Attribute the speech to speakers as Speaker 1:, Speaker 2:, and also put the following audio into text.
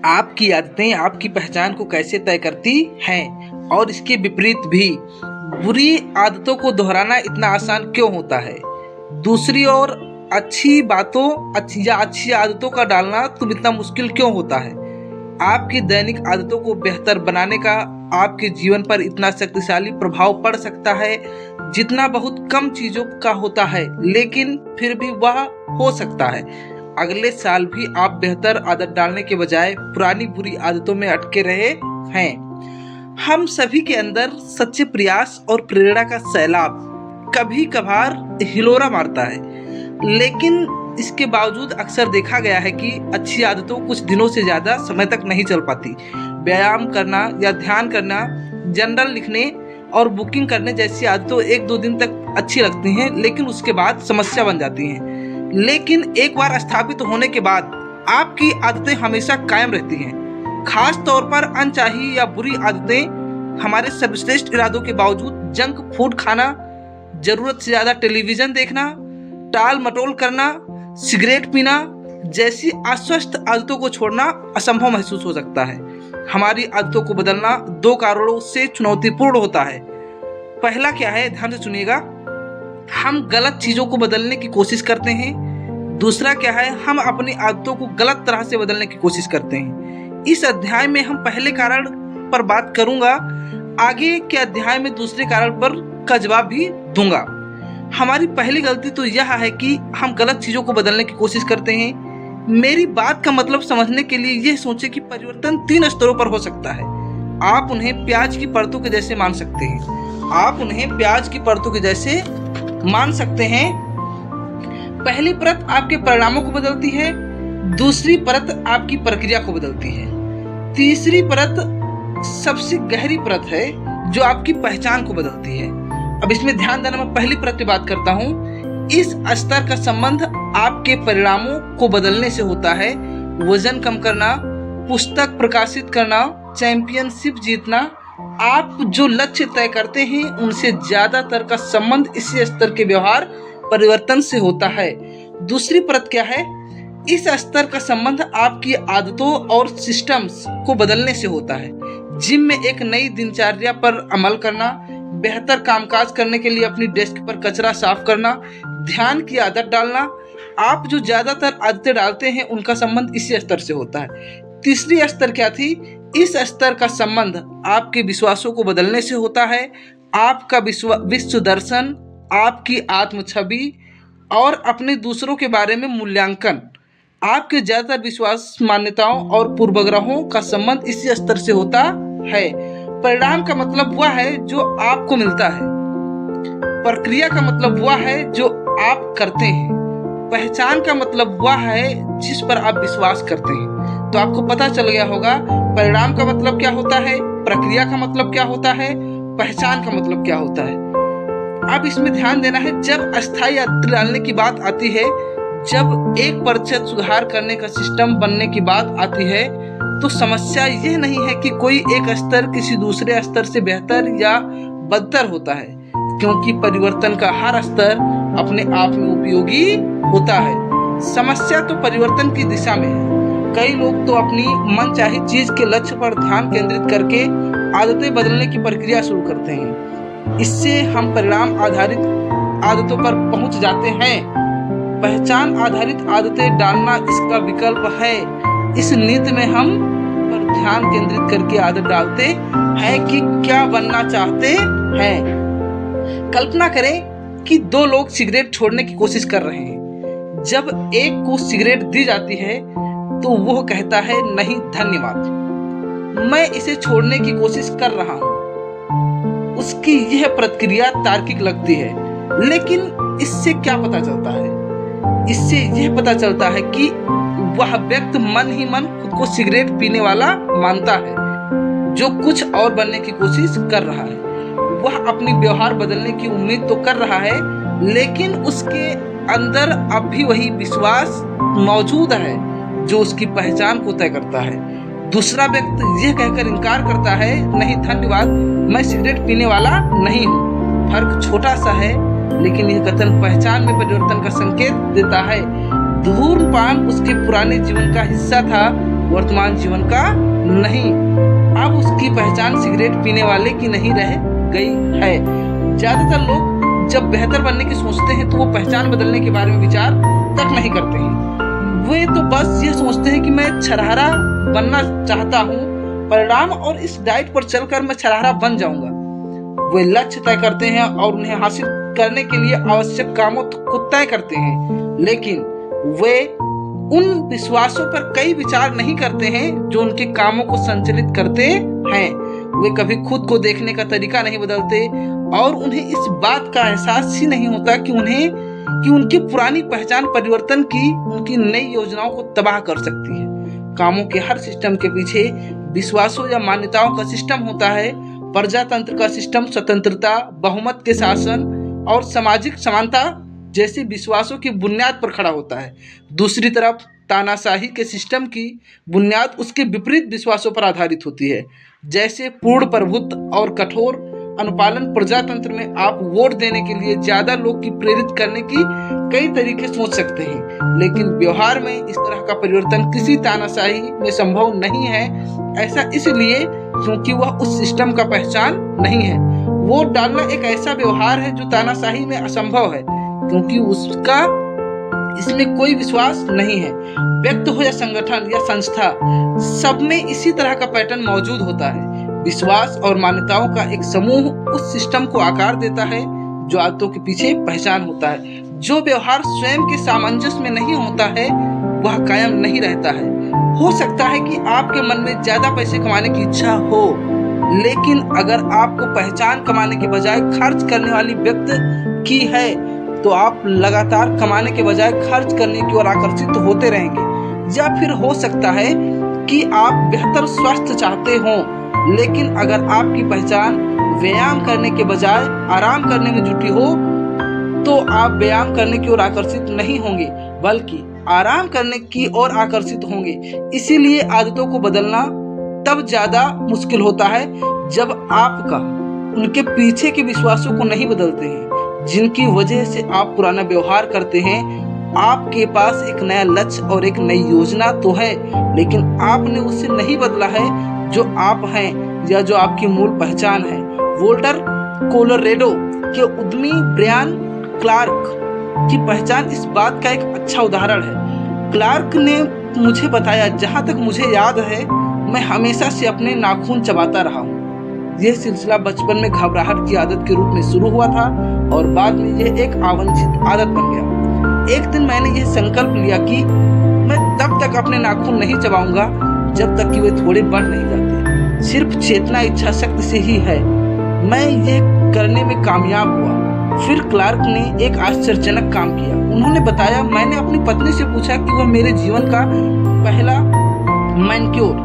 Speaker 1: आपकी आदतें आपकी पहचान को कैसे तय करती हैं और इसके विपरीत भी बुरी आदतों को दोहराना इतना आसान क्यों होता है। दूसरी ओर अच्छी बातों अच्छी आदतों का डालना तुम इतना मुश्किल क्यों होता है। आपकी दैनिक आदतों को बेहतर बनाने का आपके जीवन पर इतना शक्तिशाली प्रभाव पड़ सकता है जितना बहुत कम चीजों का होता है, लेकिन फिर भी वह हो सकता है। अगले साल भी आप बेहतर आदत डालने के बजाय पुरानी बुरी आदतों में अटके रहे हैं। हम सभी के अंदर सच्चे प्रयास और प्रेरणा का सैलाब कभी कभार हिलोरा मारता है, लेकिन इसके बावजूद अक्सर देखा गया है कि अच्छी आदतों कुछ दिनों से ज़्यादा समय तक नहीं चल पाती। व्यायाम करना या ध्यान करना, जर्नल लिखने और बुकिंग करने जैसी आदतें एक दो दिन तक अच्छी लगती हैं, लेकिन उसके बाद समस्या बन जाती हैं। लेकिन एक बार स्थापित होने के बाद आपकी आदतें हमेशा कायम रहती हैं। खास तौर पर अनचाही या बुरी आदतें हमारे सर्वश्रेष्ठ इरादों के बावजूद जंक फूड खाना, जरूरत से ज़्यादा टेलीविज़न देखना, टाल मटोल करना, सिगरेट पीना जैसी अस्वस्थ आदतों को छोड़ना असंभव महसूस हो सकता है। हमारी आदतों को बदलना दो कारणों से चुनौतीपूर्ण होता है। पहला क्या है, ध्यान से सुनिएगा। हम गलत चीज़ों को बदलने की कोशिश करते हैं। दूसरा क्या है, हम अपनी आदतों को गलत तरह से बदलने की कोशिश करते हैं। इस अध्याय में हम पहले कारण पर बात करूंगा, आगे के अध्याय में दूसरे कारण पर का जवाब भी दूंगा। हमारी पहली गलती तो यह है कि हम गलत चीज़ों को बदलने की कोशिश करते हैं। मेरी बात का मतलब समझने के लिए यह सोचें कि परिवर्तन 3 स्तरों पर हो सकता है। आप उन्हें प्याज की परतों के जैसे मान सकते हैं। पहली परत आपके परिणामों को बदलती है, दूसरी परत आपकी प्रक्रिया को बदलती है, तीसरी परत सबसे गहरी परत है जो आपकी पहचान को बदलती है। अब इसमें ध्यान देना, मैं पहली परत की बात करता हूँ। इस स्तर का संबंध आपके परिणामों को बदलने से होता है। वजन कम करना, पुस्तक प्रकाशित करना, चैंपियनशिप जीतना, आप जो लक्ष्य तय करते हैं उनसे ज्यादातर का संबंध इसी स्तर के व्यवहार परिवर्तन से होता है। दूसरी परत क्या है, इस स्तर का संबंध आपकी आदतों और सिस्टम्स को बदलने से होता है। जिम में एक नई दिनचर्या पर अमल करना, बेहतर कामकाज करने के लिए अपनी डेस्क पर कचरा साफ करना, ध्यान की आदत डालना, आप जो ज्यादातर आदतें डालते हैं उनका संबंध इसी स्तर से होता है। तीसरी स्तर क्या थी, इस स्तर का संबंध आपके विश्वासों को बदलने से होता है। आपका विश्व दर्शन, आपकी आत्म छवि और अपने दूसरों के बारे में मूल्यांकन, आपके ज्यादातर विश्वास, मान्यताओं और पूर्वाग्रहों का संबंध इसी स्तर से होता है। परिणाम का मतलब वह है जो आपको मिलता है, प्रक्रिया का मतलब वह है जो आप करते हैं, पहचान का मतलब वह है जिस पर आप विश्वास करते हैं। तो आपको पता चल गया होगा परिणाम का मतलब क्या होता है, प्रक्रिया का मतलब क्या होता है, पहचान का मतलब क्या होता है। अब इसमें ध्यान देना है, जब अस्थायी आदत डालने की बात आती है, जब 1% सुधार करने का सिस्टम बनने की बात आती है, तो समस्या यह नहीं है कि कोई एक स्तर किसी दूसरे स्तर से बेहतर या बदतर होता है, क्योंकि परिवर्तन का हर स्तर अपने आप में उपयोगी होता है। समस्या तो परिवर्तन की दिशा में है। कई लोग तो अपनी मनचाही चीज के लक्ष्य पर ध्यान केंद्रित करके आदतें बदलने की प्रक्रिया शुरू करते हैं। इससे हम परिणाम आधारित आदतों पर पहुंच जाते हैं। पहचान आधारित आदतें डालना इसका विकल्प है। इस नीति में हम पर ध्यान केंद्रित करके आदत डालते हैं कि क्या बनना चाहते हैं। कल्पना करें कि 2 लोग सिगरेट छोड़ने की कोशिश कर रहे हैं। जब एक को सिगरेट दी जाती है तो वह कहता है, नहीं धन्यवाद, मैं इसे छोड़ने की कोशिश कर रहा हूँ। उसकी यह प्रतिक्रिया तार्किक लगती है, लेकिन इससे क्या पता चलता है? इससे यह पता चलता है कि वह व्यक्ति मन ही मन खुद को सिगरेट पीने वाला मानता है, जो कुछ और बनने की कोशिश कर रहा है। वह अपनी व्यवहार बदलने की उम्मीद तो कर रहा है, लेकिन उसके अंदर अब भी वही विश्वास मौजूद है जो उसकी पहचान को तय करता है। दूसरा व्यक्ति यह कहकर इनकार करता है, नहीं धन्यवाद, मैं सिगरेट पीने वाला नहीं हूँ। फर्क छोटा सा है, लेकिन यह कथन पहचान में परिवर्तन का संकेत देता है। धूम्रपान उसके पुराने जीवन का हिस्सा था, वर्तमान जीवन का नहीं। अब उसकी पहचान सिगरेट पीने वाले की नहीं रह गई है। ज्यादातर लोग जब बेहतर बनने की सोचते हैं तो वो पहचान बदलने के बारे में विचार तक नहीं करते हैं। वे तो बस ये सोचते हैं कि मैं छरहरा बनना चाहता हूँ, परिणाम और इस डाइट पर चलकर मैं छरहरा बन जाऊंगा। वे लक्ष्य तय करते हैं और उन्हें हासिल करने के लिए आवश्यक कामों को तय करते हैं, लेकिन वे उन विश्वासों पर कई विचार नहीं करते हैं जो उनके कामों को संचालित करते हैं। वे कभी खुद को देखने का तरीका नहीं बदलते और उन्हें इस बात का एहसास ही नहीं होता कि उनकी पुरानी पहचान परिवर्तन की उनकी नई योजनाओं को तबाह कर सकती है। कामों के हर सिस्टम के पीछे विश्वासों या मान्यताओं का सिस्टम होता है। प्रजातंत्र का सिस्टम स्वतंत्रता, बहुमत के शासन और सामाजिक समानता जैसे विश्वासों की बुनियाद पर खड़ा होता है। दूसरी तरफ तानाशाही के सिस्टम की बुनियाद उसके विपरीत विश्वासों पर आधारित होती है, जैसे पूर्ण प्रभुत्व और कठोर अनुपालन। प्रजातंत्र में आप वोट देने के लिए ज्यादा लोग की प्रेरित करने की कई तरीके सोच सकते हैं, लेकिन व्यवहार में इस तरह का परिवर्तन किसी तानाशाही में संभव नहीं है। ऐसा इसलिए क्योंकि वह उस सिस्टम का पहचान नहीं है। वोट डालना एक ऐसा व्यवहार है जो तानाशाही में असंभव है, क्योंकि उसका इसमें कोई विश्वास नहीं है। व्यक्ति हो या संगठन या संस्था, सब में इसी तरह का पैटर्न मौजूद होता है। विश्वास और मान्यताओं का एक समूह उस सिस्टम को आकार देता है जो आदतों के पीछे पहचान होता है। जो व्यवहार स्वयं के सामंजस्य में नहीं होता है वह कायम नहीं रहता है। हो सकता है कि आपके मन में ज्यादा पैसे कमाने की इच्छा हो, लेकिन अगर आपको पहचान कमाने के बजाय खर्च करने वाली व्यक्ति की है तो आप लगातार कमाने के बजाय खर्च करने की ओर आकर्षित होते रहेंगे। या फिर हो सकता है कि आप बेहतर स्वास्थ्य चाहते हो, लेकिन अगर आपकी पहचान व्यायाम करने के बजाय आराम करने में जुटी हो तो आप व्यायाम करने की ओर आकर्षित नहीं होंगे, बल्कि आराम करने की ओर आकर्षित होंगे। इसीलिए आदतों को बदलना तब ज्यादा मुश्किल होता है जब आपका उनके पीछे के विश्वासों को नहीं बदलते हैं जिनकी वजह से आप पुराना व्यवहार करते हैं। आपके पास एक नया लक्ष्य और एक नई योजना तो है, लेकिन आपने उसे नहीं बदला है जो आप हैं या जो आपकी मूल पहचान है। बोल्डर कोलोराडो के उद्यमी ब्रायन क्लार्क की पहचान इस बात का एक अच्छा उदाहरण है। क्लार्क ने मुझे बताया, जहाँ तक मुझे याद है मैं हमेशा से अपने नाखून चबाता रहा हूँ। यह सिलसिला बचपन में घबराहट की आदत के रूप में शुरू हुआ था और बाद में यह एक अवांछित आदत बन गया। एक दिन मैंने यह संकल्प लिया कि मैं तब तक अपने नाखून नहीं चबाऊंगा जब तक कि वे थोड़े बढ़ नहीं जाते। सिर्फ चेतना इच्छा शक्ति से ही है। मैं यह करने में कामयाब हुआ। फिर क्लार्क ने एक आश्चर्यजनक काम किया। उन्होंने बताया, मैंने अपनी पत्नी से पूछा कि वह मेरे जीवन का पहला मैनिक्योर